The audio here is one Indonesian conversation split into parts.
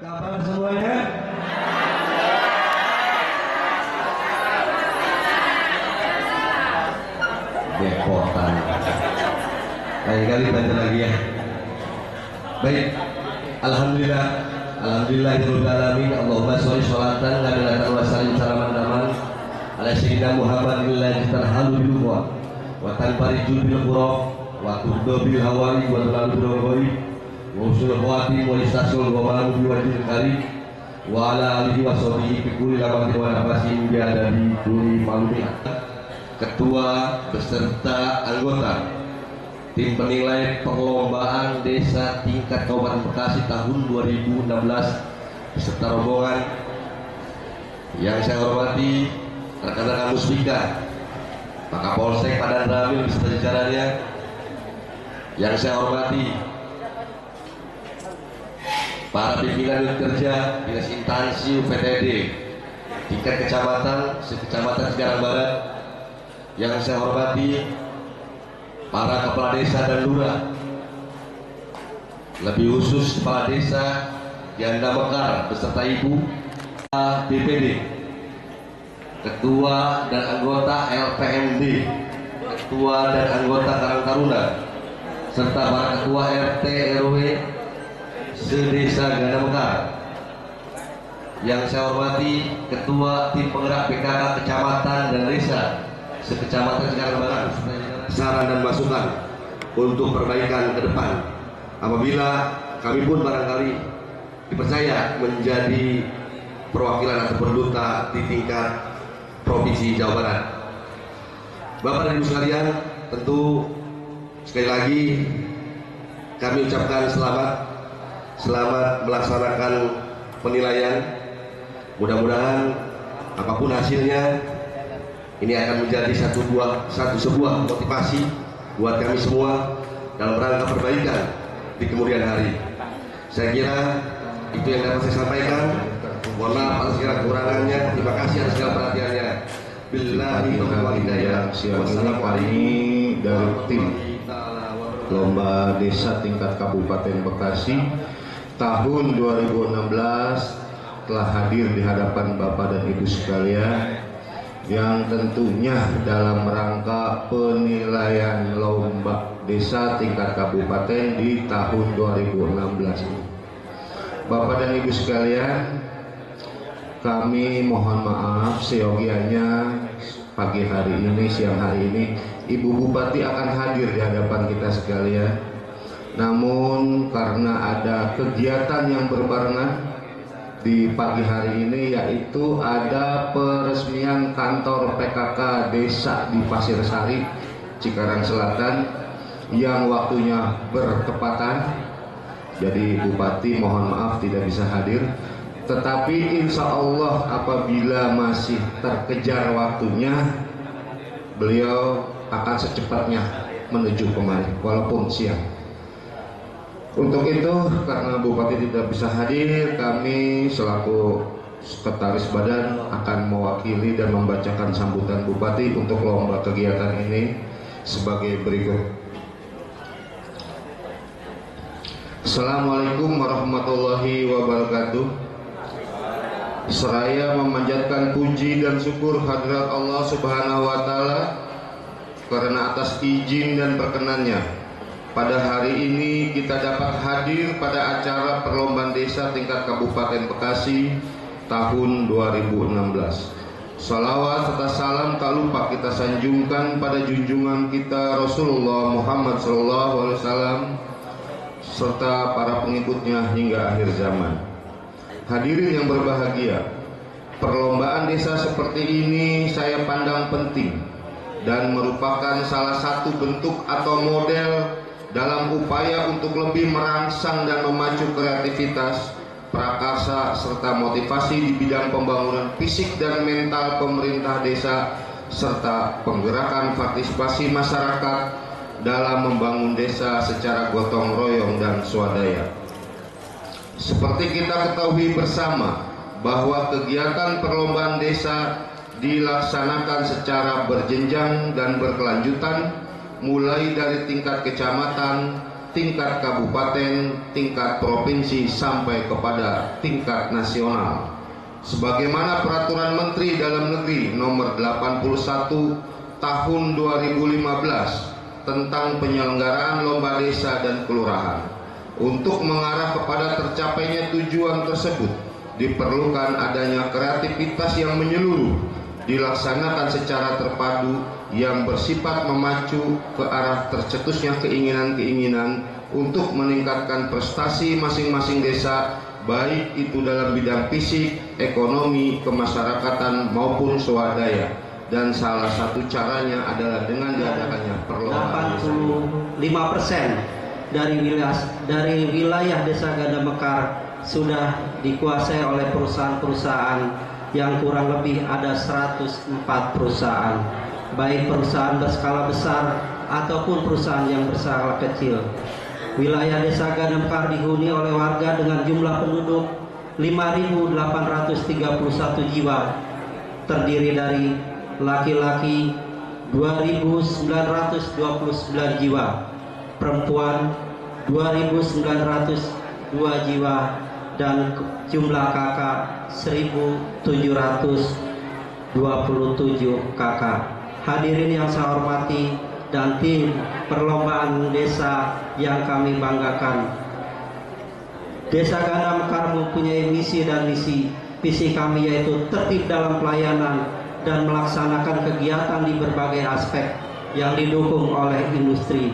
Kapan semuanya? Depotan. Lain kali bantu lagi ya. Baik. Alhamdulillah. Alhamdulillahirabbil alamin. Allahumma sholli sholatan kamilatan wa sallim salaman aman ala sayyidina Muhammadin alladzi tarhalu bil umwa wa tanfariju bil qurab wa tuddu bil hawari wa talalu bil ghori wa usul khawati wa istasul wa ma'u bi wajhil karim wa ala alihi wa sahbihi bi kulli lamatin wa nafasin bi adabi turi malumi. Ketua beserta anggota tim penilai perlombaan desa tingkat Kabupaten Bekasi tahun 2016 beserta rombongan yang saya hormati rekan-rekan Muspika, Pak Kapolsek Padan Ramil beserta jajarannya, yang saya hormati para pimpinan unit kerja dinas instansi UPTD tingkat kecamatan sekecamatan Cikarang Barat, yang saya hormati para kepala desa dan lurah, lebih khusus kepala desa Janda Mekar beserta ibu, DPD, ketua dan anggota LPMD, ketua dan anggota Karang Taruna, serta para ketua RT RW sedesa Janda Mekar. Yang saya hormati ketua tim penggerak PKK kecamatan dan desa sekecamatan Cikarang Barat, saran dan masukan untuk perbaikan ke depan apabila kami pun barangkali dipercaya menjadi perwakilan atau penduta di tingkat provinsi Jawa Barat. Bapak dan Ibu sekalian, tentu sekali lagi kami ucapkan selamat melaksanakan penilaian. Mudah-mudahan apapun hasilnya ini akan menjadi sebuah motivasi buat kami semua dalam rangka perbaikan di kemudian hari. Saya kira itu yang dapat saya sampaikan. Mohon maaf atas segala kekurangannya. Terima kasih atas segala perhatiannya. Billahi taufiq wal hidayah. Wassalamualaikum dari tim Lomba Desa tingkat Kabupaten Bekasi tahun 2016 telah hadir di hadapan Bapak dan Ibu sekalian, yang tentunya dalam rangka penilaian lomba desa tingkat kabupaten di tahun 2016. Bapak dan Ibu sekalian, kami mohon maaf seyogianya pagi hari ini, siang hari ini Ibu Bupati akan hadir di hadapan kita sekalian. Namun karena ada kegiatan yang berbarengan di pagi hari ini, yaitu ada peresmian kantor PKK desa di Pasir Sari, Cikarang Selatan, yang waktunya bertepatan. Jadi Bupati mohon maaf tidak bisa hadir, tetapi insya Allah apabila masih terkejar waktunya, beliau akan secepatnya menuju kemari walaupun siang. Untuk itu, karena Bupati tidak bisa hadir, kami selaku Sekretaris Badan akan mewakili dan membacakan sambutan Bupati untuk lomba kegiatan ini sebagai berikut. Assalamualaikum warahmatullahi wabarakatuh. Seraya memanjatkan puji dan syukur hadirat Allah Subhanahu wa Ta'ala karena atas izin dan perkenannya, pada hari ini kita dapat hadir pada acara perlombaan desa tingkat Kabupaten Bekasi tahun 2016. Salawat serta salam tak lupa kita sanjungkan pada junjungan kita Rasulullah Muhammad SAW serta para pengikutnya hingga akhir zaman. Hadirin yang berbahagia, perlombaan desa seperti ini saya pandang penting dan merupakan salah satu bentuk atau model dalam upaya untuk lebih merangsang dan memacu kreativitas, prakarsa, serta motivasi di bidang pembangunan fisik dan mental pemerintah desa, serta penggerakan partisipasi masyarakat dalam membangun desa secara gotong royong dan swadaya. Seperti kita ketahui bersama bahwa kegiatan perlombaan desa dilaksanakan secara berjenjang dan berkelanjutan, mulai dari tingkat kecamatan, tingkat kabupaten, tingkat provinsi, sampai kepada tingkat nasional. Sebagaimana Peraturan Menteri Dalam Negeri Nomor 81 Tahun 2015 tentang penyelenggaraan lomba desa dan kelurahan. Untuk mengarah kepada tercapainya tujuan tersebut, diperlukan adanya kreativitas yang menyeluruh, dilaksanakan secara terpadu yang bersifat memacu ke arah tercetusnya keinginan-keinginan untuk meningkatkan prestasi masing-masing desa, baik itu dalam bidang fisik, ekonomi, kemasyarakatan maupun swadaya. Dan salah satu caranya adalah dengan diadakannya perlombaan. 85% dari wilayah Desa Ganda Mekar sudah dikuasai oleh perusahaan-perusahaan yang kurang lebih ada 104 perusahaan, baik perusahaan berskala besar ataupun perusahaan yang berskala kecil. Wilayah Desa Ganda Mekar dihuni oleh warga dengan jumlah penduduk 5.831 jiwa, terdiri dari laki-laki 2.929 jiwa, perempuan 2.902 jiwa, dan jumlah kakak 1.727 kakak. Hadirin yang saya hormati dan tim perlombaan desa yang kami banggakan, Desa Ganda Mekar mempunyai misi dan misi. Visi kami yaitu tertib dalam pelayanan dan melaksanakan kegiatan di berbagai aspek yang didukung oleh industri.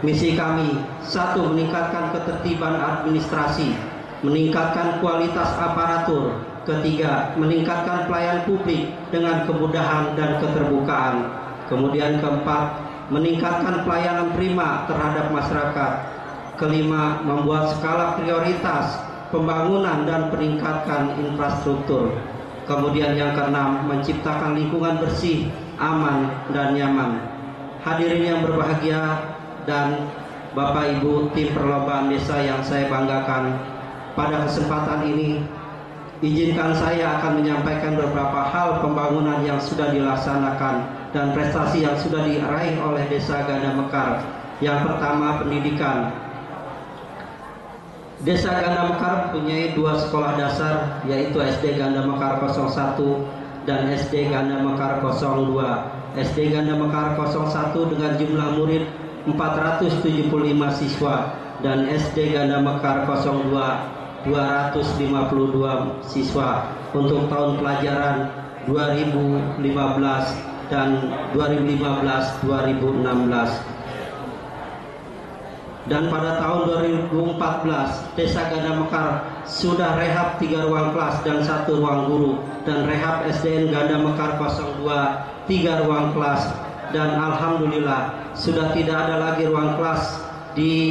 Misi kami: 1. Meningkatkan ketertiban administrasi, meningkatkan kualitas aparatur. 3. Meningkatkan pelayanan publik dengan kemudahan dan keterbukaan. Kemudian 4. Meningkatkan pelayanan prima terhadap masyarakat. 5. Membuat skala prioritas pembangunan dan peningkatan infrastruktur. Kemudian yang ke-6, menciptakan lingkungan bersih, aman, dan nyaman. Hadirin yang berbahagia dan Bapak Ibu tim perlombaan desa yang saya banggakan, pada kesempatan ini izinkan saya akan menyampaikan beberapa hal pembangunan yang sudah dilaksanakan dan prestasi yang sudah diraih oleh Desa Ganda Mekar. Yang pertama, pendidikan. Desa Ganda Mekar mempunyai 2 sekolah dasar, yaitu SD Ganda Mekar 01 dan SD Ganda Mekar 02. SD Ganda Mekar 01 dengan jumlah murid 475 siswa dan SD Ganda Mekar 02 252 siswa untuk tahun pelajaran 2015 dan 2015-2016. Dan pada tahun 2014 Desa Ganda Mekar sudah rehab 3 ruang kelas dan 1 ruang guru, dan rehab SDN Ganda Mekar 02 3 ruang kelas, dan alhamdulillah sudah tidak ada lagi ruang kelas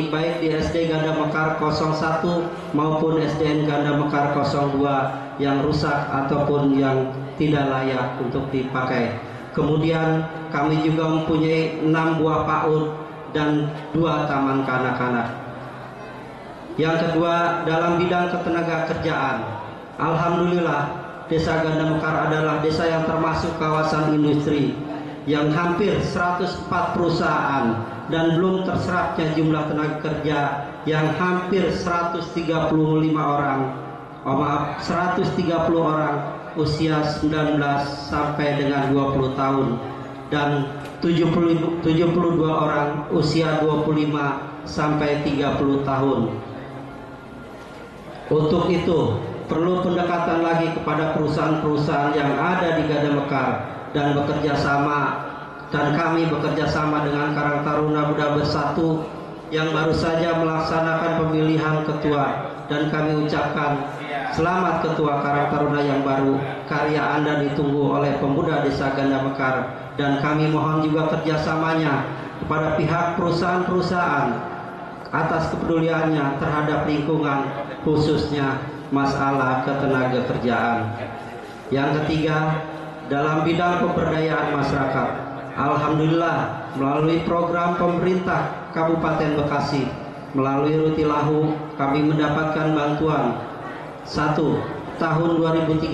baik di SD Ganda Mekar 01 maupun SDN Ganda Mekar 02 yang rusak ataupun yang tidak layak untuk dipakai. Kemudian kami juga mempunyai 6 buah PAUD dan 2 taman kanak-kanak. Yang kedua, dalam bidang ketenaga kerjaan, alhamdulillah Desa Ganda Mekar adalah desa yang termasuk kawasan industri yang hampir 104 perusahaan dan belum terserapnya jumlah tenaga kerja yang hampir 130 orang usia 19 sampai dengan 20 tahun dan 72 orang usia 25 sampai 30 tahun. Untuk itu perlu pendekatan lagi kepada perusahaan-perusahaan yang ada di Ganda Mekar dan kami bekerja sama dengan Karang Taruna Muda Bersatu yang baru saja melaksanakan pemilihan ketua, dan kami ucapkan selamat Ketua Karang Taruna yang baru. Karya Anda ditunggu oleh pemuda Desa Ganda Mekar, dan kami mohon juga kerjasamanya kepada pihak perusahaan-perusahaan atas kepeduliannya terhadap lingkungan, khususnya masalah ketenaga kerjaan. Yang ketiga, dalam bidang pemberdayaan masyarakat, alhamdulillah melalui program pemerintah Kabupaten Bekasi, melalui Rutilahu kami mendapatkan bantuan. 1. Tahun 2013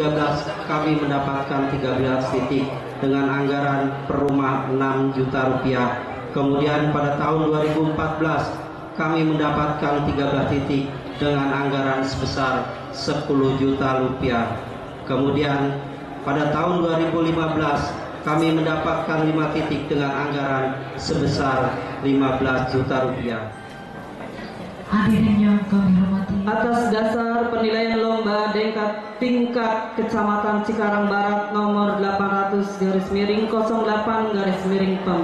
kami mendapatkan 13 titik dengan anggaran per rumah 6 juta rupiah. Kemudian pada tahun 2014 kami mendapatkan 13 titik dengan anggaran sebesar 10 juta rupiah. Kemudian pada tahun 2015 kami mendapatkan 5 titik dengan anggaran sebesar 15 juta rupiah. Hadirin yang kami hormati, Atas dasar penilaian lomba tingkat Kecamatan Cikarang Barat nomor 800/08/PEM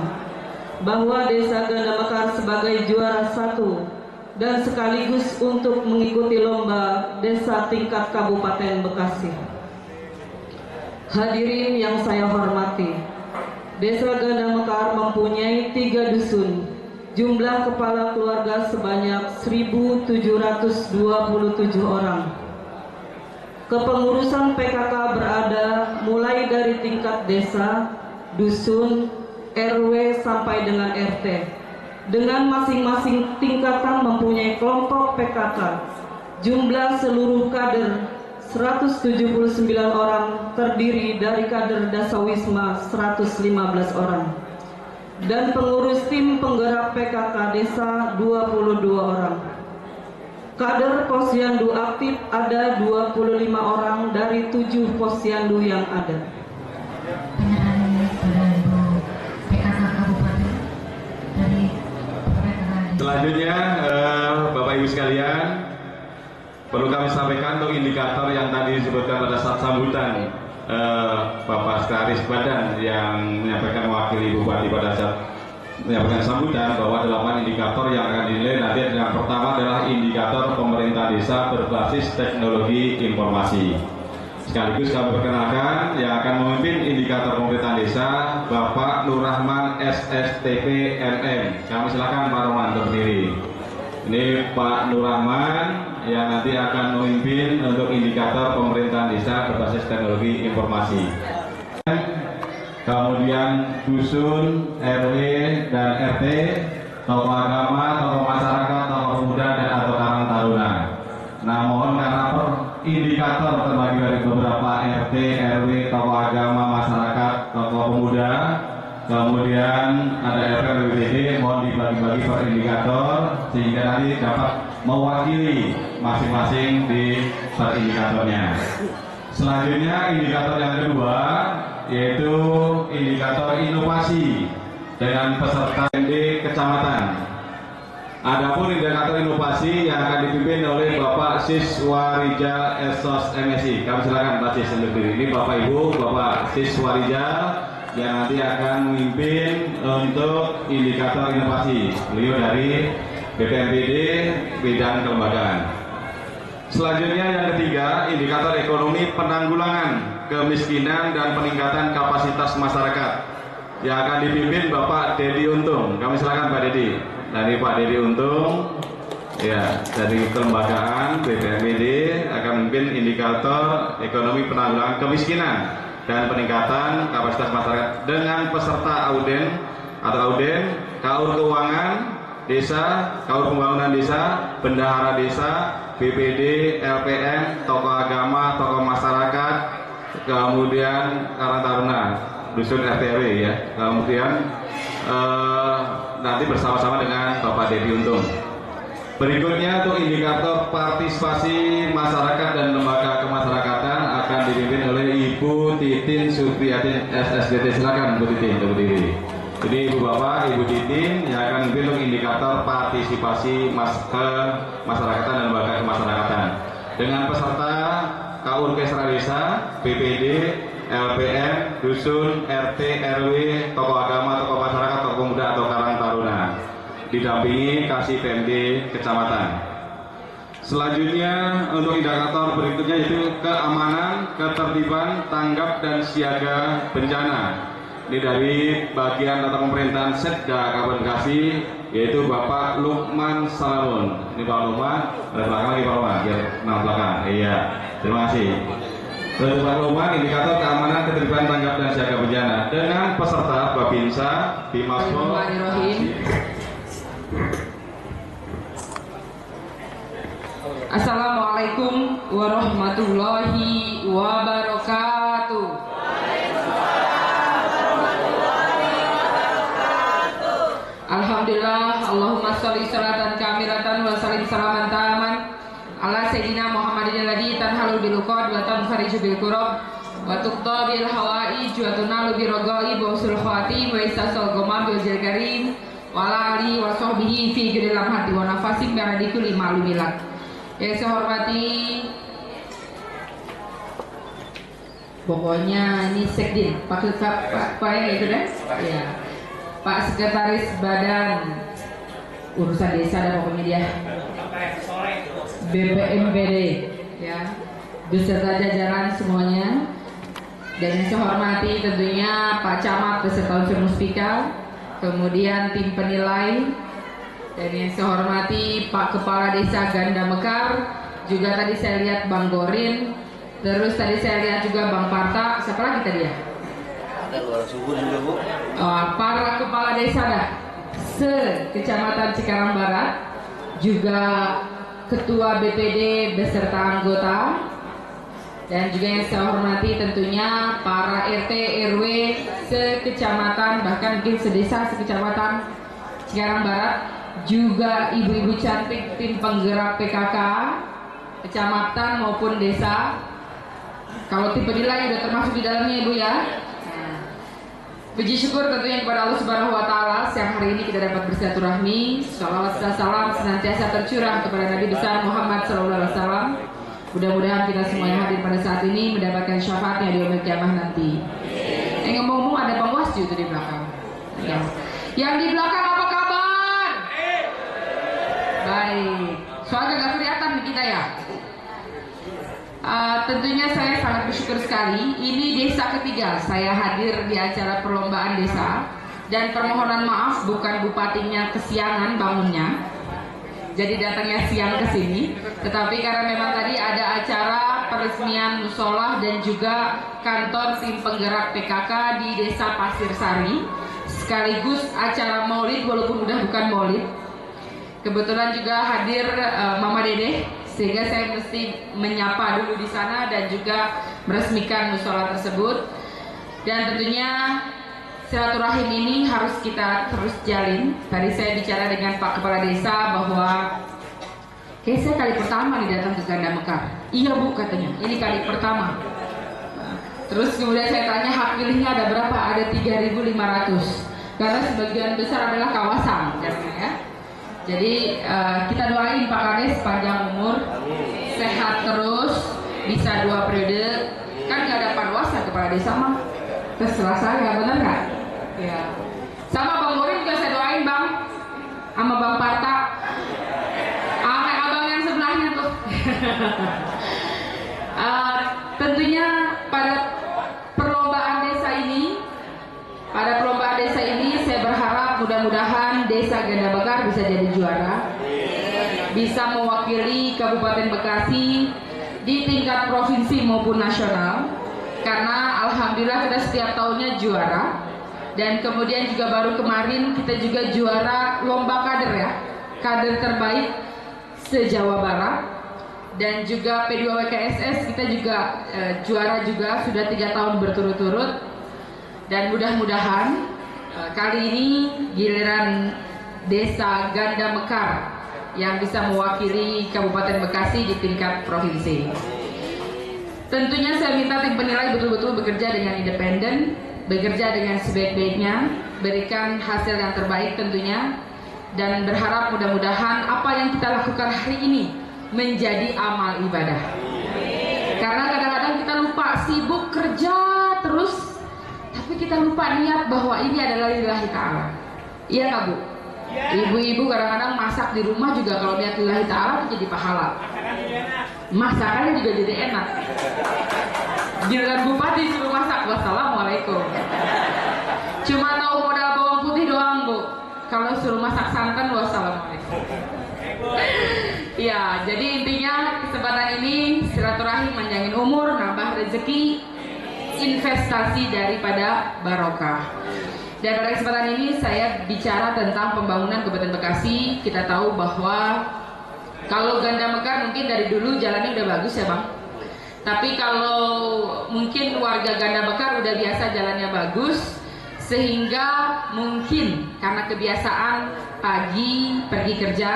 bahwa Desa Ganda Mekar sebagai juara 1 dan sekaligus untuk mengikuti lomba desa tingkat Kabupaten Bekasi. Hadirin yang saya hormati, Desa Ganda Mekar mempunyai 3 dusun, jumlah kepala keluarga sebanyak 1.727 orang. Kepengurusan PKK berada mulai dari tingkat desa, dusun, RW sampai dengan RT. Dengan masing-masing tingkatan mempunyai kelompok PKK. Jumlah seluruh kader 179 orang terdiri dari kader Dasawisma 115 orang. Dan pengurus tim penggerak PKK desa 22 orang. Kader posyandu aktif ada 25 orang dari 7 posyandu yang ada. penyerahan kepada Ibu PKK Kabupaten dari PKK. Selanjutnya, Bapak Ibu sekalian, perlu kami sampaikan untuk indikator yang tadi disebutkan pada saat sambutan Bapak Sekretaris Badan yang menyampaikan mewakili Bupati pada saat menyampaikan sambutan bahwa 8 indikator yang akan dinilai nanti. Yang pertama adalah indikator pemerintah desa berbasis teknologi informasi. Sekaligus kami perkenalkan yang akan memimpin indikator pemerintahan desa Bapak Nur Rahman SSTP MM. Kami silakan Pak Rahman berdiri. Ini Pak Nur Rahman yang nanti akan memimpin untuk indikator pemerintahan desa berbasis teknologi informasi. Kemudian dusun, RW dan RT, tokoh agama, tokoh masyarakat, tokoh pemuda dan atau karang taruna. Namun karena indikator terbagi dari beberapa RT, RW, tokoh agama, masyarakat, tokoh pemuda, kemudian ada RW, BPD, mohon dibagi-bagi per indikator sehingga nanti dapat mewakili masing-masing di per indikatornya. Selanjutnya indikator yang kedua yaitu indikator inovasi dengan peserta di kecamatan. Adapun indikator inovasi yang akan dipimpin oleh Bapak Siswarijal Esos MSI. Kami silakan Pak Sis berdiri. Ini Bapak Ibu, Bapak Siswarijal yang nanti akan memimpin untuk indikator inovasi. Beliau dari BPMPD bidang kelembagaan. Selanjutnya yang ketiga, indikator ekonomi penanggulangan kemiskinan dan peningkatan kapasitas masyarakat yang akan dipimpin Bapak Dedi Untung. Kami silakan Pak Dedi. Dari Pak Dedi Untung, ya dari kelembagaan BPMPD akan memimpin indikator ekonomi penanggulangan kemiskinan dan peningkatan kapasitas masyarakat dengan peserta auden atau auden, kaur keuangan desa, kaur pembangunan desa, bendahara desa, BPD, LPM, tokoh agama, tokoh masyarakat, kemudian karang taruna, dusun RT/RW ya. Kemudian nanti bersama-sama dengan Bapak Dedi Untung. Berikutnya untuk indikator partisipasi masyarakat dan lembaga kemasyarakatan akan dipimpin oleh Ibu Titin Supriyati SSDT. Silakan Bu Titin berdiri. Jadi Ibu Bapak, Ibu Titin yang akan memimpin untuk indikator partisipasi kemasyarakatan dan lembaga kemasyarakatan dengan peserta KUR Kesra Desa, BPD, LPM, dusun, RT, RW, tokoh agama, tokoh masyarakat, tokoh pemuda atau karang taruna, didampingi Kasih PMD Kecamatan. Selanjutnya untuk indikator berikutnya yaitu keamanan, ketertiban, tanggap dan siaga bencana. Ini dari bagian tata pemerintahan Setda Kabupaten Bekasi, yaitu Bapak Lukman Salamun. Ini Pak Lukman, ada belakang lagi Pak Lukman, biar nama belakang. Iya, terima kasih. Untuk Pak Lukman, indikator keamanan, ketertiban, tanggap dan siaga bencana dengan peserta Babinsa, Bimaspo. Assalamualaikum warahmatullahi wabarakatuh. Alhamdulillah, Allahumma sholli sholatan kamil salim salaman taman ala sayyidina Muhammadin alladzi tanhalu bil uqad wa tanfariju bil kurab wa tuqta bil hawaij wa tunalu bil ragaib wa usul khawatim wa istasal ghamam bil karim wa ali wa sahbihi fi ghilal hati wa nafasin bi radikul ma'lumilat. Yang saya hormati, pokoknya ini Sekdin, Pak yang itu deh, ya, Pak Sekretaris Badan Urusan Desa dan pokoknya dia BPMPD, ya, beserta jajaran semuanya. Dan yang saya hormati tentunya Pak Camat beserta unsur muspika, kemudian tim penilai, dan yang saya hormati Pak Kepala Desa Ganda Mekar, juga tadi saya lihat Bang Gorin. Terus tadi saya lihat juga Bang Parta, siapa lagi tadi ya? Ada luar subur juga Bu. Para kepala desa dah se-Kecamatan Cikarang Barat, juga Ketua BPD beserta anggota, dan juga yang saya hormati tentunya para RT RW se-Kecamatan, bahkan mungkin sedesa se-Kecamatan Cikarang Barat, juga ibu-ibu cantik tim penggerak PKK kecamatan maupun desa. Kalau tim penilai udah termasuk di dalamnya Ibu ya. Puji syukur tentunya kepada Allah Subhanahu wa taala, siang hari ini kita dapat bersilaturahmi. Shalawat dan salam senantiasa tercurah kepada Nabi besar Muhammad sallallahu alaihi wasallam. Mudah-mudahan kita semua yang hadir pada saat ini mendapatkan syafaatnya di yaumil kiamah nanti. Ngomong-ngomong ada Bang Wasju itu di belakang. Ya. Yang di belakang apa kabar? Baik. Soalnya nggak kelihatan di kita ya. Tentunya saya sangat bersyukur sekali. Ini desa ketiga saya hadir di acara perlombaan desa, dan permohonan maaf bukan bupatinya kesiangan bangunnya, jadi datangnya siang ke sini, tetapi karena memang tadi ada acara peresmian musola dan juga kantor tim penggerak PKK di Desa Pasir Sari, sekaligus acara maulid walaupun udah bukan maulid. Kebetulan juga hadir Mama Dede, sehingga saya mesti menyapa dulu di sana dan juga meresmikan musola tersebut. Dan tentunya silaturahim ini harus kita terus jalin. Tadi saya bicara dengan Pak Kepala Desa bahwa kayak saya kali pertama nih datang ke Ganda Mekar. Iya Bu katanya, ini kali pertama. Terus kemudian saya tanya hak pilihnya ada berapa? Ada 3.500. Karena sebagian besar adalah kawasan, ya. Jadi kita doain Pak Kades panjang umur, sehat terus, bisa 2 periode. Kan nggak ada panwasa kepala desa mah, terserah saya, bener nggak? Ya. Sama Bang Gorin juga saya doain Bang, sama Bang Parta, sama abang yang sebelahnya tuh. Tentunya pada perlombaan desa ini, saya berharap mudah-mudahan Desa Ganda Mekar bisa jadi juara, bisa mewakili Kabupaten Bekasi di tingkat provinsi maupun nasional, karena alhamdulillah kita setiap tahunnya juara. Dan kemudian juga baru kemarin kita juga juara lomba kader ya, kader terbaik se-Jawa Barat. Dan juga P2WKSS kita juga juara juga sudah 3 tahun berturut-turut. Dan mudah-mudahan kali ini giliran Desa Ganda Mekar yang bisa mewakili Kabupaten Bekasi di tingkat provinsi. Tentunya saya minta tim penilai betul-betul bekerja dengan independen, bekerja dengan sebaik-baiknya, berikan hasil yang terbaik tentunya, dan berharap mudah-mudahan apa yang kita lakukan hari ini menjadi amal ibadah. Karena kadang-kadang kita lupa, sibuk kerja terus, tapi kita lupa niat bahwa ini adalah lillahi ta'ala. Iya nggak Bu? Ibu-ibu kadang-kadang masak di rumah juga kalau niat lillahi ta'ala itu jadi pahala. Masakannya juga jadi enak. Giliran bupati suruh masak, wassalamualaikum. Cuma tahu modal bawang putih doang Bu. Kalau suruh masak santan, wassalamualaikum. Ya, jadi intinya kesempatan ini silaturahim manjangin umur, nambah rezeki, investasi daripada barokah. Dan pada kesempatan ini saya bicara tentang pembangunan Kabupaten Bekasi. Kita tahu bahwa kalau Ganda Mekar mungkin dari dulu jalannya udah bagus ya Bang. Tapi kalau mungkin warga Ganda Mekar udah biasa jalannya bagus, sehingga mungkin karena kebiasaan pagi pergi kerja,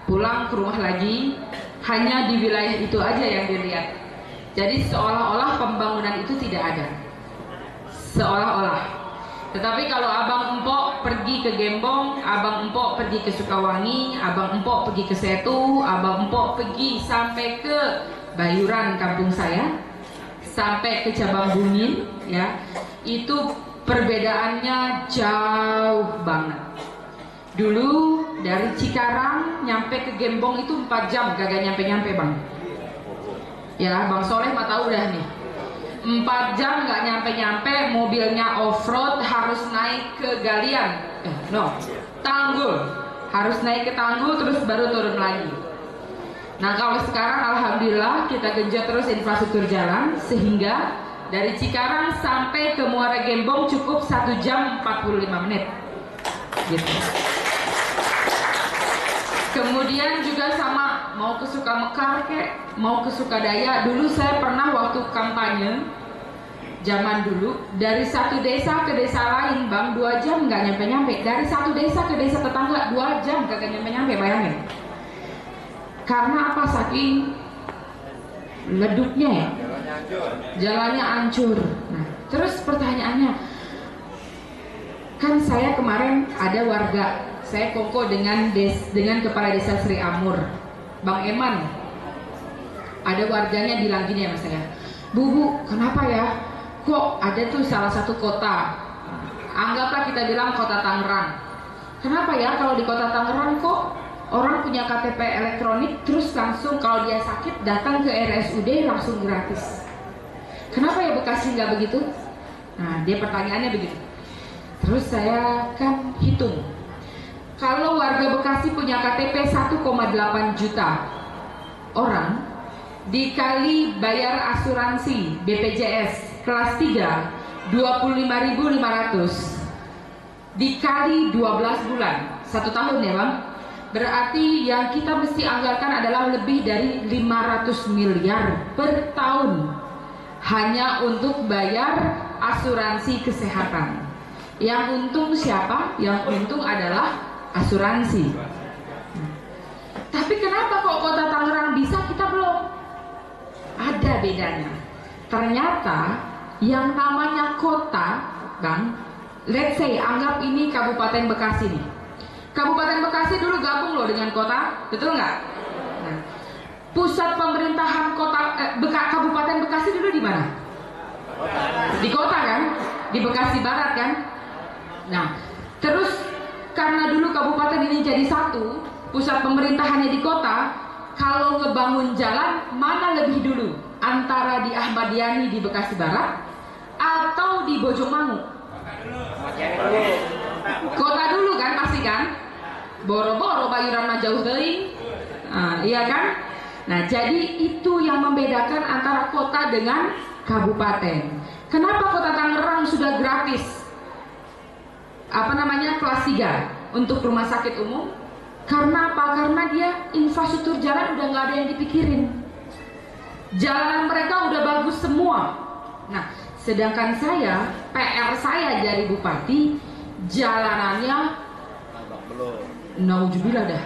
pulang ke rumah lagi, hanya di wilayah itu aja yang dilihat. Jadi seolah-olah pembangunan itu tidak ada, seolah-olah. Tetapi kalau abang empok pergi ke Gembong, abang empok pergi ke Sukawangi, abang empok pergi ke Setu, abang empok pergi sampai ke Bayuran kampung saya, sampai ke Cabang Bungin, ya, itu perbedaannya jauh banget. Dulu dari Cikarang nyampe ke Gembong itu 4 jam kagak nyampe-nyampe bang. Ya Bang Soleh mah tahu dah nih. 4 jam nggak nyampe-nyampe, mobilnya off-road, harus naik ke galian. Tanggul. Harus naik ke tanggul terus baru turun lagi. Nah kalau sekarang alhamdulillah kita genjot terus infrastruktur jalan, sehingga dari Cikarang sampai ke Muara Gembong cukup 1 jam 45 menit gitu. Kemudian juga sama, mau ke Sukamekar kek, mau ke Sukadaya. Dulu saya pernah waktu kampanye zaman dulu, dari satu desa ke desa lain bang 2 jam nggak nyampe-nyampe. Dari satu desa ke desa tetangga 2 jam kagak nyampe-nyampe, bayangin. Karena apa? Saking leduknya ya, jalannya hancur. Nah, terus pertanyaannya, kan saya kemarin ada warga, saya kongko dengan kepala desa Sri Amur, Bang Eman. Ada warganya bilang gini sama saya, Bu, kenapa ya? Kok ada tuh salah satu kota, anggaplah kita bilang kota Tangerang. Kenapa ya kalau di kota Tangerang kok orang punya KTP elektronik terus langsung kalau dia sakit datang ke RSUD langsung gratis? Kenapa ya Bekasi nggak begitu? Nah, dia pertanyaannya begitu. Terus saya kan hitung, kalau warga Bekasi punya KTP 1,8 juta orang, dikali bayar asuransi BPJS kelas 3 25.500, dikali 12 bulan, 1 tahun ya bang, berarti yang kita mesti anggarkan adalah lebih dari 500 miliar per tahun hanya untuk bayar asuransi kesehatan. Yang untung siapa? Yang untung adalah asuransi. Tapi kenapa kok kota Tangerang bisa, kita belum? Ada bedanya. Ternyata yang namanya kota, bang, let's say anggap ini Kabupaten Bekasi nih. Kabupaten Bekasi dulu gabung loh dengan kota, betul nggak? Nah, pusat pemerintahan kota Kabupaten Bekasi dulu di mana? Di kota kan? Di Bekasi Barat kan? Nah, terus karena dulu kabupaten ini jadi satu, pusat pemerintahannya di kota, kalau ngebangun jalan mana lebih dulu? Antara di Ahmad Yani di Bekasi Barat atau di Bojongmangu? Kota dulu kan pasti kan? Boro-boro Bayuran mah jauh teuing. Iya kan? Nah, jadi itu yang membedakan antara kota dengan kabupaten. Kenapa kota Tangerang sudah gratis kelas 3 untuk rumah sakit umum? Karena apa? Karena dia infrastruktur jalan udah nggak ada yang dipikirin. Jalanan mereka udah bagus semua. Nah, sedangkan saya, PR saya jadi bupati, jalanannya naujubillah dah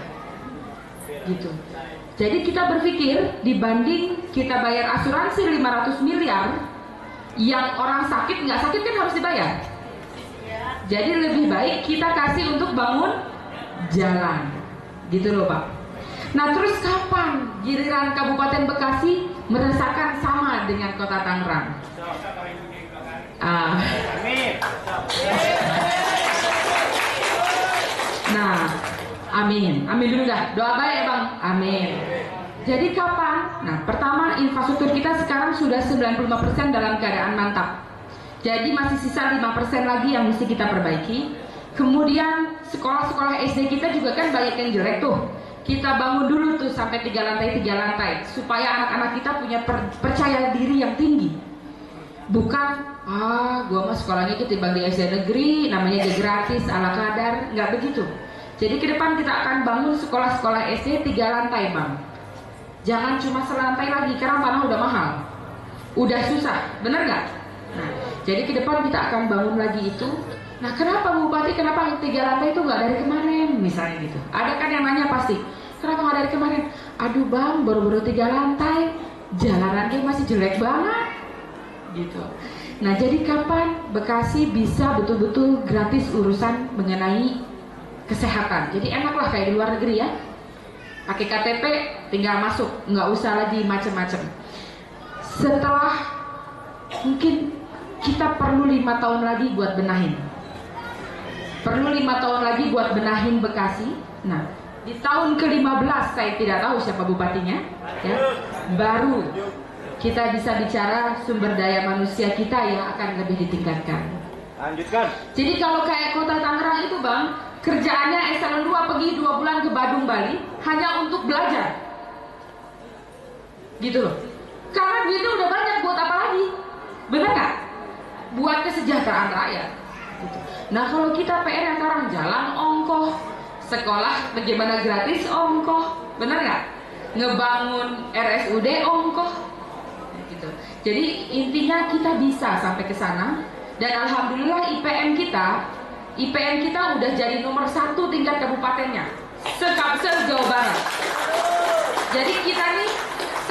gitu. Jadi kita berpikir, dibanding kita bayar asuransi 500 miliar, yang orang sakit nggak sakit kan harus dibayar. Jadi lebih baik kita kasih untuk bangun jalan, gitu loh Pak. Nah terus kapan giliran Kabupaten Bekasi merasakan sama dengan Kota Tangerang? Nah, amin, amin dulu dah. Doa baik ya Bang, amin. Jadi kapan? Nah pertama, infrastruktur kita sekarang sudah 95% dalam keadaan mantap. Jadi masih sisa 5% lagi yang mesti kita perbaiki. Kemudian sekolah-sekolah SD kita juga kan banyak yang jelek tuh. Kita bangun dulu tuh sampai 3 lantai supaya anak-anak kita punya percaya diri yang tinggi. Bukan, gua mah sekolahnya ketimbang di SD negeri, namanya dia gratis ala kadar, nggak begitu. Jadi ke depan kita akan bangun sekolah-sekolah SD 3 lantai bang. Jangan cuma selantai lagi, karena tanah udah mahal, udah susah, bener nggak? Nah, jadi ke depan kita akan bangun lagi itu. Nah, kenapa Bupati, kenapa 3 lantai itu nggak dari kemarin, misalnya gitu? Ada kan yang nanya pasti, kenapa nggak dari kemarin? Aduh bang, baru-baru 3 lantai, jalanannya masih jelek banget, gitu. Nah jadi kapan Bekasi bisa betul-betul gratis urusan mengenai kesehatan? Jadi enaklah kayak di luar negeri ya, pakai KTP tinggal masuk, nggak usah lagi macem-macem. Setelah mungkin kita perlu 5 tahun lagi buat benahin, perlu 5 tahun lagi buat benahin Bekasi. Nah di tahun ke-15 saya tidak tahu siapa bupatinya, ya, baru kita bisa bicara sumber daya manusia kita yang akan lebih ditingkatkan. Lanjutkan. Jadi kalau kayak kota Tangerang itu bang, kerjaannya eselon 2 pergi 2 bulan ke Badung Bali hanya untuk belajar, gitu loh. Karena duitnya udah banyak, buat apa lagi? Bener nggak? Buat kesejahteraan rakyat. Gitu. Nah kalau kita PR yang sekarang jalan ongkoh, sekolah bagaimana gratis ongkoh, bener nggak? Ngebangun RSUD ongkoh. Gitu. Jadi intinya kita bisa sampai ke sana, dan alhamdulillah IPM kita udah jadi nomor 1 tingkat kabupatennya se-Kapsel Jawa Barat. Jadi kita nih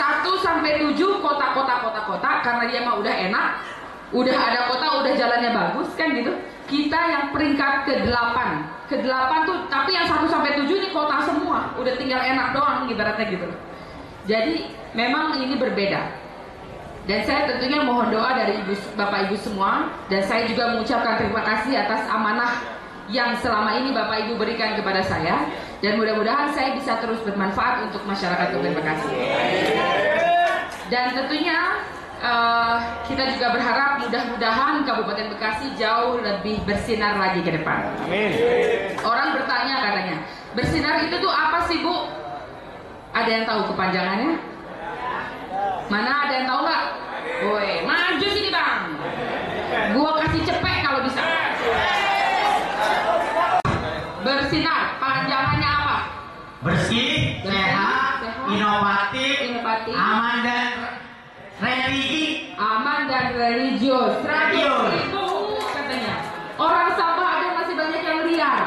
1-7 kota karena dia mah udah enak, udah ada kota, udah jalannya bagus kan gitu. Kita yang peringkat ke-8 tuh, tapi yang 1-7 ini kota semua, udah tinggal enak doang ibaratnya gitu. Jadi memang ini berbeda. Dan saya tentunya mohon doa dari Bapak Ibu semua, dan saya juga mengucapkan terima kasih atas amanah yang selama ini Bapak Ibu berikan kepada saya, dan mudah-mudahan saya bisa terus bermanfaat untuk masyarakat Kabupaten Bekasi. Dan tentunya kita juga berharap mudah-mudahan Kabupaten Bekasi jauh lebih bersinar lagi ke depan. Amin. Orang bertanya katanya, bersinar itu tuh apa sih Bu? Ada yang tahu kepanjangannya? Mana ada yang tahu nggak? Woi, maju sini bang. Gua kasih cepet kalau bisa. Bersinar, panjangannya apa? Bersih, sehat, inovatif, aman dan religi. Aman dan religius. Itu katanya. Orang Sabah ada masih banyak yang liar.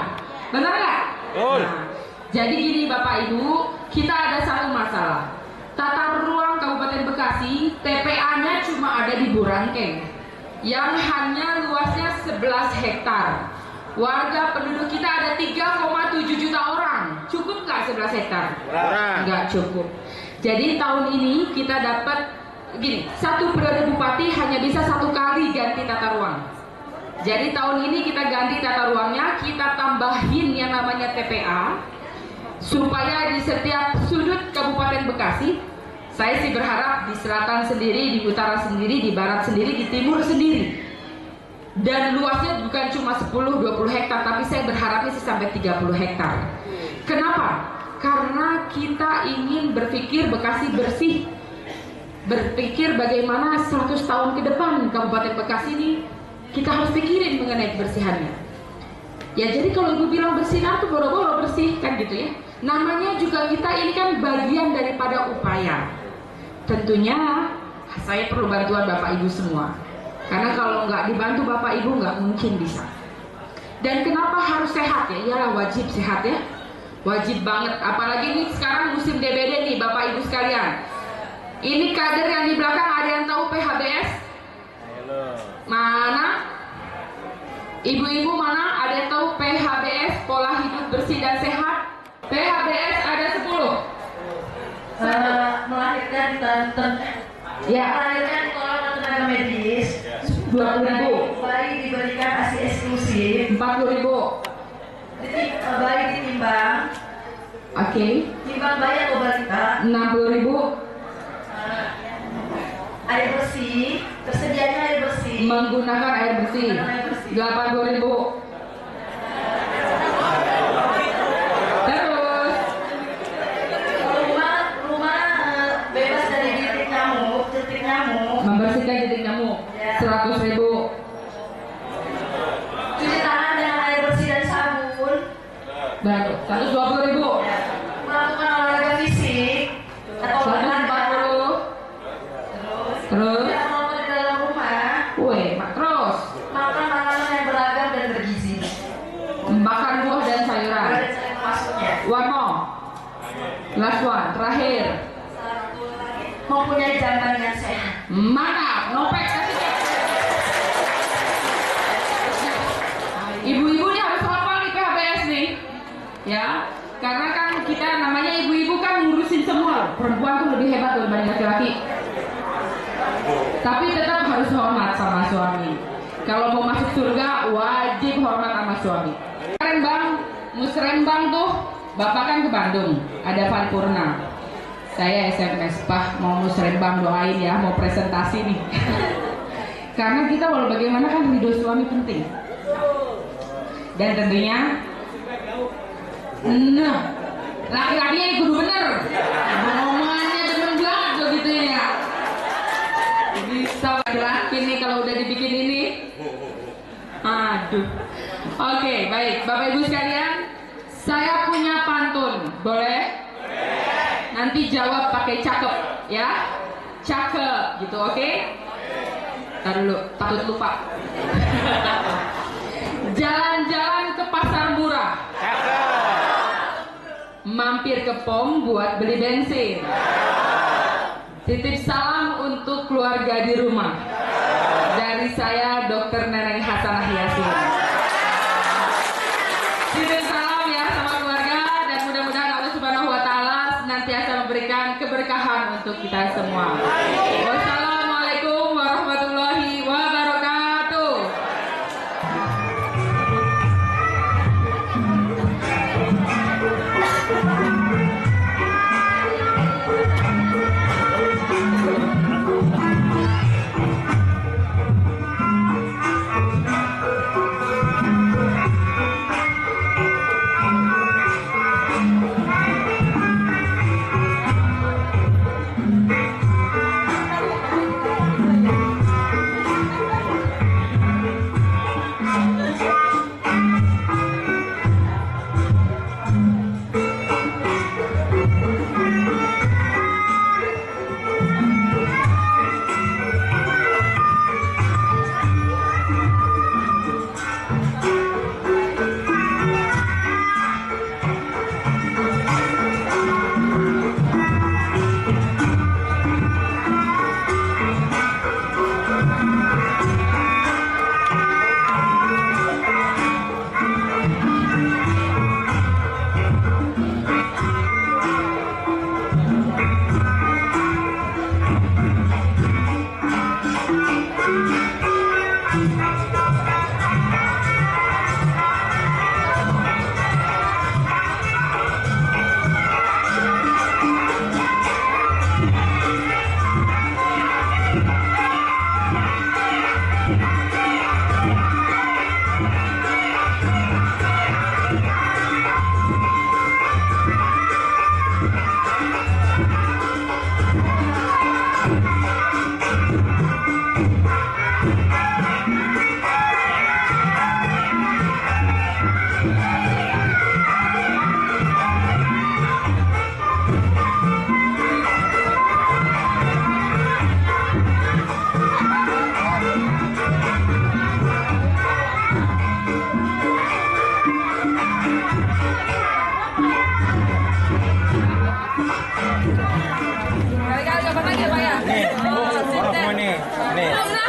Benar nggak? Betul. Nah, jadi gini Bapak Ibu, kita ada satu masalah. Tata ruang Kabupaten Bekasi, TPA-nya cuma ada di Burangkeng, yang hanya luasnya 11 hektar. Warga penduduk kita ada 3,7 juta orang. Cukup nggak 11 hektar? Nggak cukup. Jadi tahun ini kita dapat gini, 1 periode bupati hanya bisa 1 kali ganti tata ruang. Jadi tahun ini kita ganti tata ruangnya, kita tambahin yang namanya TPA, supaya di setiap sudut Kabupaten Bekasi, saya sih berharap di selatan sendiri, di utara sendiri, di barat sendiri, di timur sendiri, dan luasnya bukan cuma 10-20 hektar, tapi saya berharapnya sih sampai 30 hektar. Kenapa? Karena kita ingin berpikir Bekasi bersih, berpikir bagaimana 100 tahun ke depan Kabupaten Bekasi ini kita harus pikirin mengenai kebersihannya. Ya jadi kalau ibu bilang bersinar tuh boro-boro bersih kan gitu ya. Namanya juga kita ini kan bagian daripada upaya. Tentunya saya perlu bantuan Bapak Ibu semua. Karena kalau nggak dibantu Bapak Ibu nggak mungkin bisa. Dan kenapa harus sehat ya? Iyalah wajib sehat ya. Wajib banget. Apalagi nih sekarang musim DBD nih Bapak Ibu sekalian. Ini kader yang di belakang ada yang tahu PHBS? Mana? Ibu-ibu mana? Ada yang tahu PHBS, pola hidup bersih dan sehat? PHBS ada 10. Melahirkan Ya. melahirkan di kolom tenaga medis 20.000. bayi diberikan ASI eksklusif 40.000. bayi ditimbang Oke. timbang bayi atau balita 60.000. air bersih tersedianya air bersih Menggunakan air bersih 80.000. Terus rumah bebas dari jentik nyamuk membersihkan jentik nyamuk 100.000. cuci tangan dengan air bersih dan sabun Baru 120.000. melakukan olahraga fisik atau 140. Terus tidak merokok di dalam rumah weh, terus makan makanan yang beragam dan bergizi terakhir. Mempunyai jamban yang sehat. Mantap, nopek kasih. Ibu-ibu ini harus hafal nih PHBS nih, ya. Karena kan kita namanya ibu-ibu kan ngurusin semua. Perempuan tuh lebih hebat dibanding laki-laki. Tapi tetap harus hormat sama suami. Kalau mau masuk surga wajib hormat sama suami. Musrembang tuh, bapak kan ke Bandung, ada paripurna. Saya SMS, Pak mau musrembang doain ya, mau presentasi nih. Karena kita walau bagaimana kan ridho suami penting. Dan tentunya, nah, laki-lakinya kudu bener. Omongannya bener banget begitu ya. Bisa laki-laki nih kalau udah dibikin ini. Aduh. Oke, baik, Bapak Ibu sekalian, saya punya pantun, boleh? Nanti jawab pakai cakep, ya? Cakep, gitu, oke? Ntar dulu, takut lupa. Jalan-jalan ke pasar murah, mampir ke pom buat beli bensin. Titip salam untuk keluarga di rumah. Dari saya, Dr. Neneng Hasanah Yasin. Titip salam ya sama keluarga, dan mudah-mudahan Allah Subhanahu wa Ta'ala senantiasa memberikan keberkahan untuk kita semua. Wassalamualaikum warahmatullahi wabarakatuh.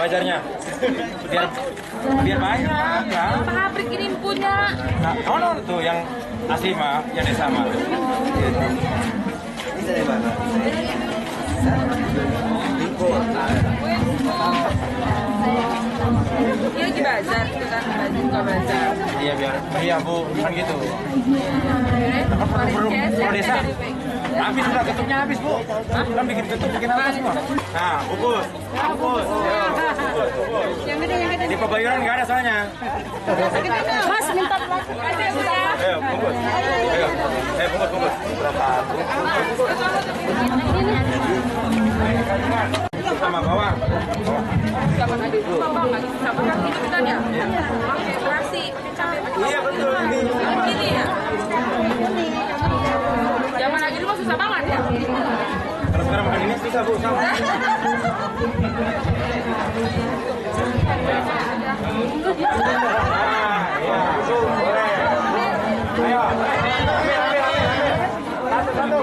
Bajarnya biar banyak kan. Pabrik ini punya. Nah, ono tuh yang asli mah, yang desa mah. Bisa di mana? Ini lagi bazar, itu kan buka bazar. Iya biar, iya Bu, kan gitu. Perlu desa. Habis sudah tutupnya habis Bu. Kan bikin tutup bikin apa semua. Nah, bungkus. Bungkus. Yang gede. Di Pebayuran nggak ada soalnya. Mas minta plastik aja ya. Ayo bungkus. Ayo. Bungkus. Berapa? Sama bawang. Sama tadi itu bawang lagi sama kan itu kan ya. Pakai terasi, cabai. Iya betul ini. Gini ya. Zaman lagi dulu susah banget ya. Kalau sekarang makan ini susah Bu. Sama. Iya, boleh. Ayo. Ambil. Satu.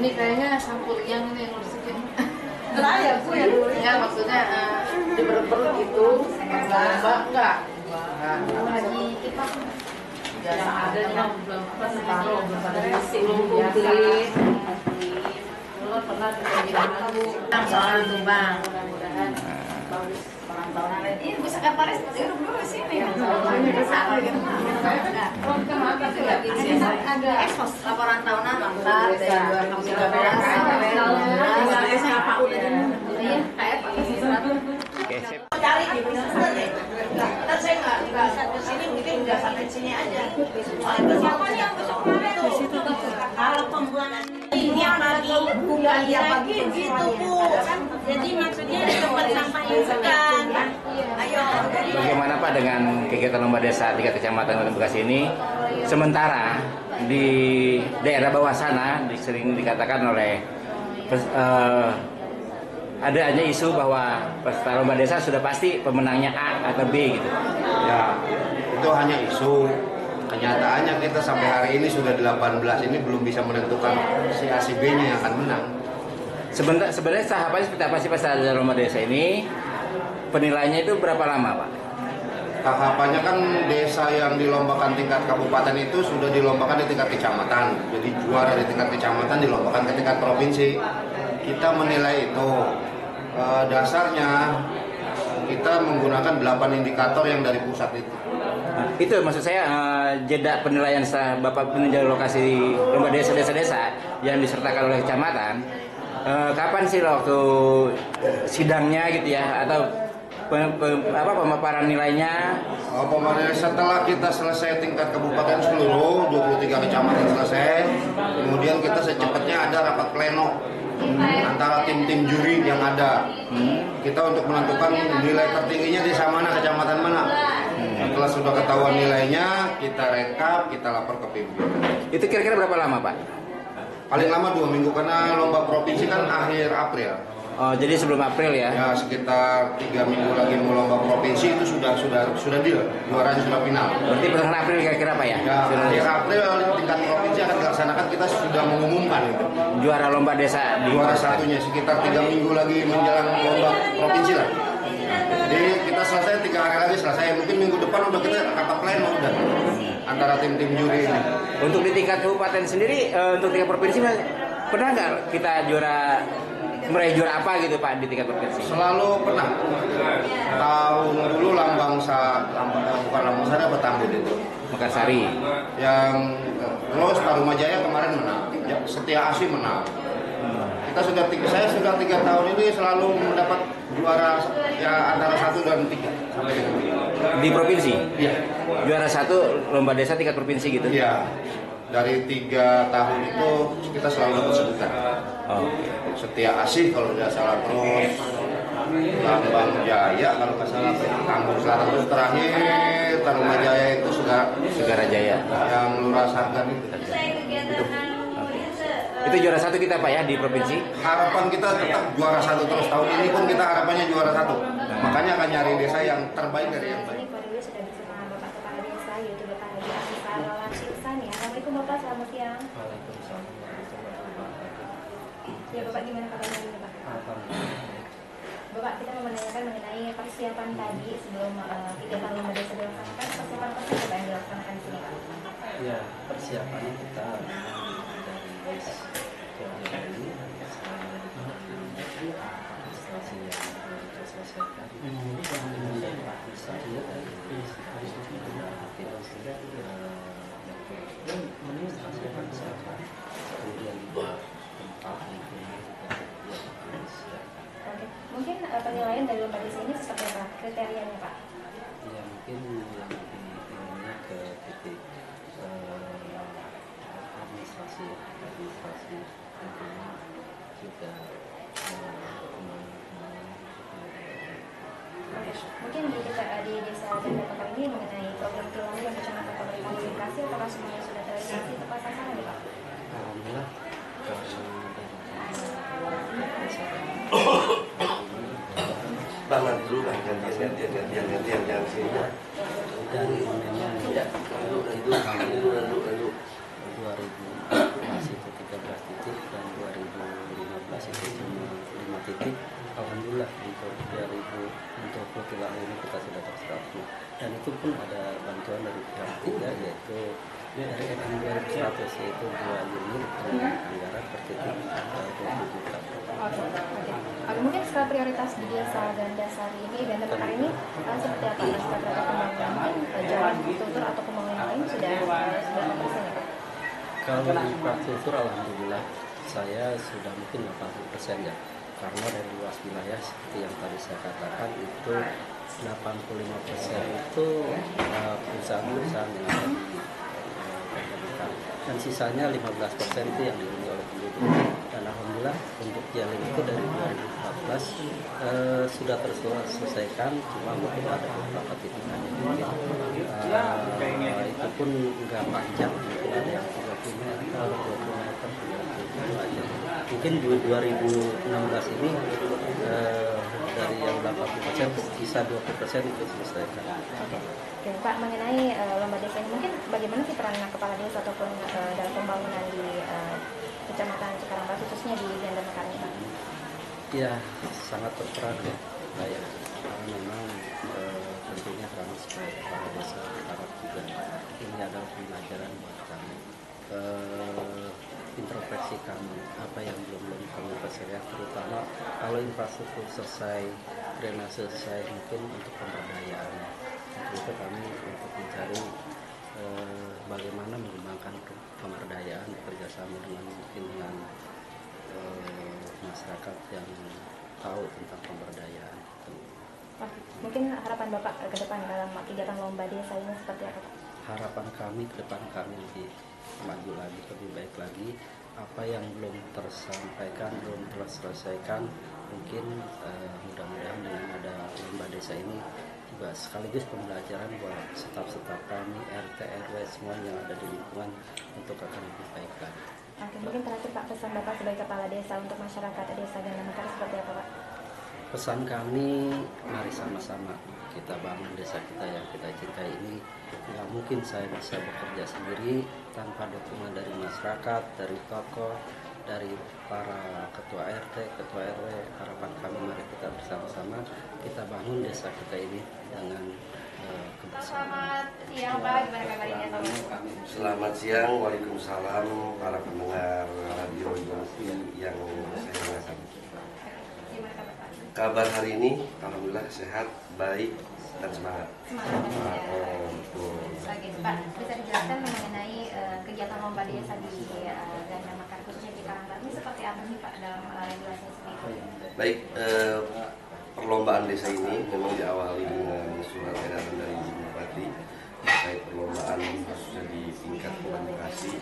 Ini kayaknya sampul yang ini yang masukin. Ya, Bu ya dulu. Ya maksudnya diperut-perut gitu. Enggak. Lagi kita biasa ada yang belum separuh belum pada belum komplit. Belum pernah terjadi soal itu Bang. Mudah-mudahan bagus perantauan ini bisa Paris duduk dulu di sini. Ada ekspos laporan tahunan mantap dari 2013 siapa udah iya kayak pakai cari di kita saya nggak sampai sini mungkin nggak sampai sini aja. Siapa yang besok kalau pembuangan tiap pagi bukan tiap pagi gitu Bu. Jadi maksudnya tempat sampah yang sekan. Ayo. Bagaimana Pak dengan kegiatan lomba desa tingkat kecamatan Kota Bekasi ini? Sementara di daerah bawah sana sering dikatakan oleh ada aja isu bahwa peserta lomba desa sudah pasti pemenangnya A atau B gitu. Ya, itu hanya isu. Kenyataannya kita sampai hari ini sudah 18 ini belum bisa menentukan si A si B-nya yang akan menang. Sebenarnya tahapannya seperti apa sih peserta lomba desa ini? Penilaiannya itu berapa lama Pak? Tahapannya kan desa yang dilombakan tingkat kabupaten itu sudah dilombakan di tingkat kecamatan. Jadi juara di tingkat kecamatan dilombakan ke tingkat provinsi. Kita menilai itu. Dasarnya kita menggunakan 8 indikator yang dari pusat itu. Nah, itu maksud saya jeda penilaian setelah Bapak meninjau lokasi lomba desa-desa yang disertakan oleh kecamatan. Kapan sih waktu sidangnya gitu ya atau pemaparan nilainya? Setelah kita selesai tingkat kabupaten seluruh 23 kecamatan selesai, kemudian kita secepatnya ada rapat pleno antara tim-tim juri yang ada. Kita untuk menentukan nilai tertingginya di mana kecamatan mana. Setelah sudah ketahuan nilainya, kita rekap, kita lapor ke pimpinan. Itu kira-kira berapa lama Pak? Paling lama 2 minggu karena lomba provinsi kan akhir April. Oh, jadi sebelum April ya? Ya, sekitar 3 minggu lagi mau lomba provinsi itu sudah deal, juaranya sudah final. Berarti pertengahan April kira-kira Pak ya? Ya, akhir April tingkat provinsi akan dilaksanakan, kita sudah mengumumkan itu. Juara lomba desa di juara satunya sekitar 3 minggu lagi menjelang lomba provinsi lah. Jadi kita selesai 3 hari lagi selesai. Mungkin minggu depan udah kita rapat pleno udah antara tim-tim juri ini. Untuk di tingkat kabupaten sendiri, untuk tingkat provinsi pernah nggak kita meraih juara apa gitu Pak di tingkat provinsi? Selalu pernah. Tahun dulu bukan Lambang Sari apa Tambun itu? Mekarsari. Yang terus Tarumajaya kemarin menang. Setia Asi menang. Saya sudah 3 tahun ini selalu mendapat juara ya antara 1 dan 3 sampai dengan. Di provinsi? Iya. Juara 1 lomba desa tingkat provinsi gitu? Iya. Dari 3 tahun itu kita selalu dapat sebutan. Oh. Setia Asih kalau tidak salah, terus Lambang Jaya kalau nggak salah, Kampung Selatan, terus terakhir Tarumajaya itu Segara Jaya. Yang Lurah Sargan itu. Itu juara 1 kita Pak ya di provinsi? Harapan kita tetap juara 1 terus. Tahun ini pun kita harapannya juara 1. Makanya akan nyari desa yang terbaik dari yang baik. Assalamualaikum Bapak, selamat siang. Ya Bapak, gimana kabarnya ini Pak? Bapak, kita mau menanyakan mengenai persiapan tadi sebelum kegiatan lomba desa dilaksanakan. Persiapan apa yang dilaksanakan di sini Pak? Ya, persiapannya kita mungkin penilaian dari lomba desa ini seperti apa kriterianya Pak? Ya mungkin yang intinya ke titik administrasi juga Mungkin di desa Ganda Mekar ini mengenai program keluarga dan kecamatan komunikasi apakah semuanya sudah terrealisasi tepat sasaran ya Pak? Alhamdulillah. Bang, nanti dulu Bang, gantian jangan sini. Dan memang ya, lalu 2000 masih itu 13 titik dan 2015 itu cuma 5 titik. Alhamdulillah untuk 2000 untuk wilayah ini kita sudah terserap dan itu pun ada bantuan dari pihak ketiga yaitu dari RN 2100 yaitu 2 unit dengan anggaran per titik 20 juta. Oke, mungkin skala prioritas di desa Gandasari ini, Ganda Mekar ini seperti apa? Skala prioritas pembangunan mungkin jalan infrastruktur atau pembangunan lain sudah persen ya Pak? Kalau infrastruktur alhamdulillah saya sudah mungkin 80% ya. Karena dari luas wilayah seperti yang tadi saya katakan itu 85% itu perusahaan-perusahaan yang ada di Ganda dan sisanya 15% itu yang dihuni oleh penduduk. Dan alhamdulillah untuk jalan itu dari 2014 sudah terselesaikan, cuma mungkin ada beberapa titik-titik itu pun nggak panjang, mungkin ada yang 30 meter, 20 meter, 30 aja. Mungkin 2016 ini dari yang 80% bisa 20% itu selesaikan. Oke, Pak, mengenai lomba desa ini mungkin bagaimana sih peran kepala desa ataupun dalam pembangunan di Kecamatan Cikarang Barat khususnya di Ganda Mekar ini Pak? Ya, sangat berperan ya, saya. Karena memang tentunya kami sebagai kepala desa berharap juga ini adalah pembelajaran buat kami. Introspeksi kami, apa yang belum kami selesaikan, terutama kalau infrastruktur selesai, drainase selesai, mungkin untuk pemberdayaan. Untuk itu kami untuk mencari bagaimana mengembangkan pemberdayaan kerjasama dengan masyarakat yang tahu tentang pemberdayaan. Mungkin harapan Bapak ke depan dalam kegiatan lomba desa ini seperti apa Pak? Harapan kami ke depan kami lebih maju lagi, lebih baik lagi. Apa yang belum tersampaikan, belum terselesaikan, mungkin mudah-mudahan dengan ada lomba desa ini juga sekaligus pembelajaran buat staf-staf kami, RT, RW, semua yang ada di lingkungan untuk akan lebih baik lagi. Oke, mungkin terakhir Pak, pesan Bapak sebagai kepala desa untuk masyarakat desa Ganda Mekar seperti apa Pak? Pesan kami, mari sama-sama kita bangun desa kita yang kita cintai ini. Nggak mungkin saya bisa bekerja sendiri tanpa dukungan dari masyarakat, dari tokoh, dari para ketua RT, ketua RW. Harapan kami mari kita bersama-sama kita bangun desa kita ini dengan kebersamaan. Selamat siang Pak, gimana kabarnya Pak? Selamat siang, waalaikumsalam para pendengar radio yang saya dengarkan. Kabar hari ini, alhamdulillah sehat, baik, dan semangat. Semangat. Oke, Pak, bisa dijelaskan mengenai kegiatan lomba desa di Ganda Mekar khususnya di Cikarang Barat ini seperti apa sih Pak dalam regulasinya sendiri? Baik, perlombaan desa ini memang diawali dengan surat edaran dari Ibu Bupati terkait perlombaan khususnya di tingkat komunikasi,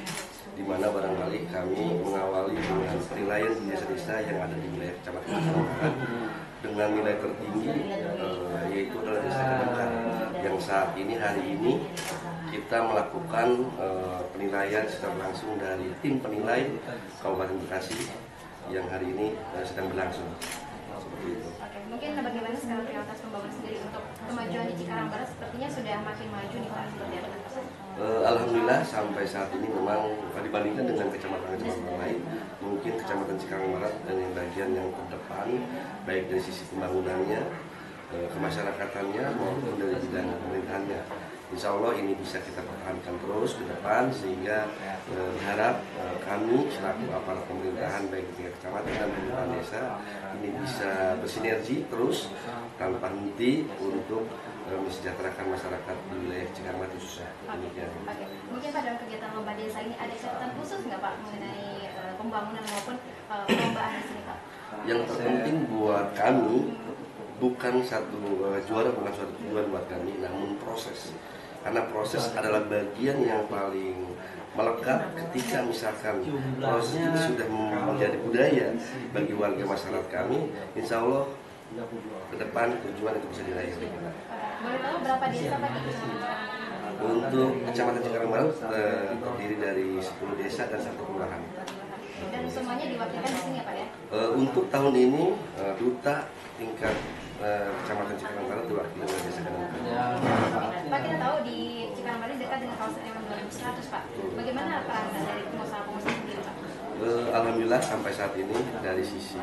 di mana barangkali kami mengawali dengan penilaian di desa-desa yang ada di wilayah Kecamatan Cikarang dengan nilai tertinggi yaitu adalah desa Ganda yang saat ini hari ini kita melakukan penilaian secara langsung dari tim penilai Kabupaten Bekasi yang hari ini sedang berlangsung. Seperti itu. Oke, mungkin bagaimana skala prioritas pembangunan sendiri untuk kemajuan di Cikarang Barat sepertinya sudah makin maju nih Pak, seperti apa Pak? Alhamdulillah sampai saat ini memang dibandingkan dengan kecamatan-kecamatan lain, mungkin Kecamatan Cikarang Barat dan yang bagian yang terdepan baik dari sisi pembangunannya, kemasyarakatannya maupun dari bidang pemerintahannya. Insya Allah ini bisa kita pertahankan terus ke depan sehingga berharap kami selaku aparat pemerintahan baik di tingkat kecamatan dan pemerintahan desa ini bisa bersinergi terus tanpa henti untuk mesejahterakan masyarakat di wilayah Cikarang Barat khususnya. Demikian. Oke. Mungkin pada kegiatan lomba desa ini ada catatan khusus nggak Pak mengenai pembangunan maupun perlombaan di sini Pak? Yang terpenting buat kami bukan satu juara, bukan suatu tujuan buat kami, namun proses. karena proses adalah bagian yang paling melekat ketika misalkan proses ini sudah menjadi budaya bagi warga masyarakat kami, insya Allah ke depan tujuan itu bisa diraih. Boleh tahu berapa desa Pak di Untuk Kecamatan Cikarang Barat terdiri dari 10 desa dan 1 kelurahan. Dan semuanya diwakilkan di sini ya Pak ya? Untuk tahun ini duta tingkat Kecamatan Cikarang Barat diwakili oleh Desa Gadang Mekar. Pak, kita tahu di Cikarang Barat dekat dengan kawasan Eman 2100 Pak. Bagaimana peran dari pengusaha-pengusaha sendiri Pak? Alhamdulillah sampai saat ini dari sisi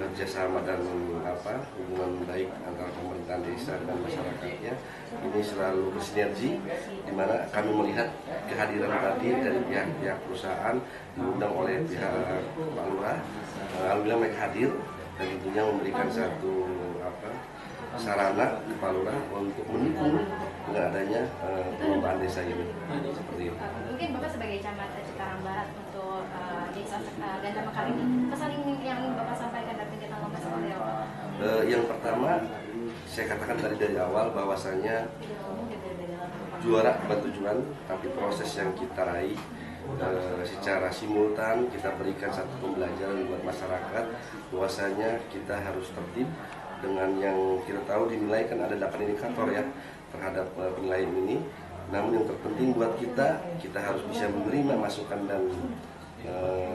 kerjasama dan hubungan baik antara pemerintahan desa dan masyarakatnya ini selalu bersinergi, di mana kami melihat kehadiran tadi dari pihak-pihak perusahaan diundang oleh pihak Pak Lurah. Alhamdulillah mereka hadir dan tentunya memberikan satu sarana ke Pak Lurah untuk mendukung dengan adanya perlombaan desa ini. Seperti itu. Mungkin Bapak sebagai camat Cikarang Barat untuk desa Ganda Mekar ini, pesan yang ingin Bapak sampaikan dari kegiatan lomba seperti apa? Yang pertama, saya katakan dari awal bahwasanya juara bukan tujuan, tapi proses yang kita raih secara simultan kita berikan satu pembelajaran buat masyarakat bahwasanya kita harus tertib dengan yang kita tahu dinilai kan ada 8 indikator ya terhadap penilaian ini. Namun yang terpenting buat kita harus bisa menerima masukan dan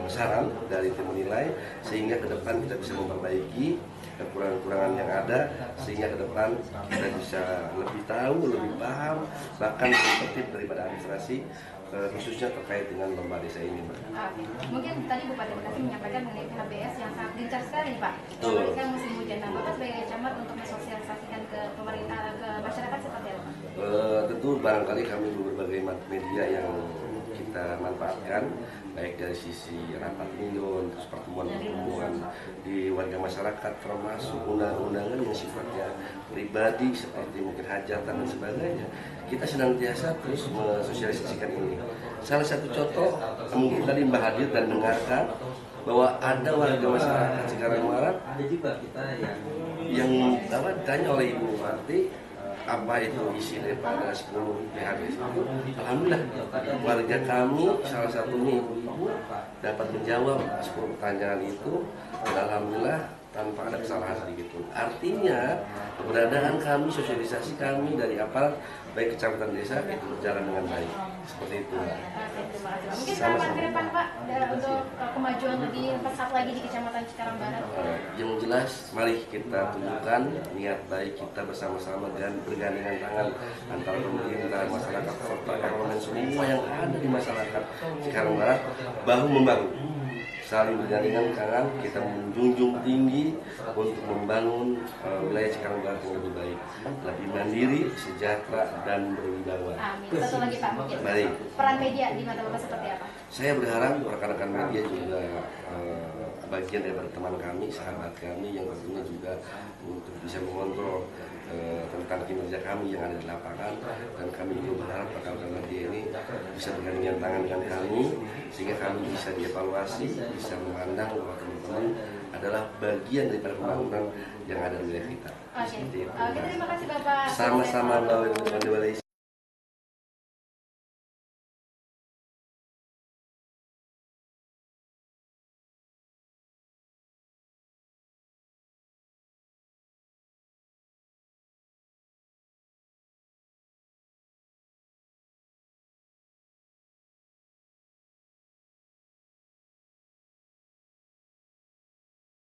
saran dari tim menilai sehingga ke depan kita bisa memperbaiki kekurangan-kekurangan yang ada sehingga ke depan kita bisa lebih tahu, lebih paham, bahkan lebih tertib daripada administrasi khususnya terkait dengan lomba desa ini, Pak. Mungkin tadi Bupati Bekasi menyampaikan mengenai PHBS yang sangat gencar sekali nih Pak. Ketika musim hujan, nah Bapak sebagai camat untuk mensosialisasikan ke pemerintah, ke masyarakat seperti apa Pak? Tentu barangkali kami berbagai media yang kita manfaatkan, baik dari sisi rapat mingguan, terus pertemuan-pertemuan di warga masyarakat, termasuk undang-undangan yang sifatnya pribadi seperti mungkin hajatan dan sebagainya. Kita senantiasa terus mensosialisasikan ini. Salah satu contoh mungkin tadi Mbak hadir dan dengarkan bahwa ada warga masyarakat Cikarang Barat ada juga kita yang ditanya oleh Ibu Bupati apa itu isi daripada 10 PHBS itu. Alhamdulillah warga kami salah satunya ibu-ibu dapat menjawab 10 pertanyaan itu dan alhamdulillah tanpa ada kesalahan sedikit pun. Artinya keberadaan kami, sosialisasi kami dari aparat baik kecamatan desa itu berjalan dengan baik. Seperti itu. Mungkin harapan ke depan Pak untuk kemajuan lebih pesat lagi di Kecamatan Cikarang Barat. Yang jelas mari kita tunjukkan niat baik kita bersama-sama dan bergandengan tangan antara pemerintah, masyarakat serta elemen semua yang ada di masyarakat Cikarang Barat bahu membahu. Saling bergandengan tangan, kita menjunjung tinggi untuk membangun wilayah Cikarang Barat yang lebih baik, lebih mandiri, sejahtera, dan berwibawa. Amin. Satu lagi Pak, mungkin baik. Peran media di mata Bapak seperti apa? Saya berharap rekan-rekan media juga bagian dari teman kami, sahabat kami yang tentunya juga untuk bisa mengontrol tentang kinerja kami yang ada di lapangan, dan kami juga berharap rekan-rekan media ini bisa bergandengan tangan dengan kami sehingga kami bisa dievaluasi, bisa memandang bahwa teman-teman adalah bagian daripada pembangunan yang ada di wilayah kita. Oke, terima kasih Bapak. Sama-sama Mbak Dewa.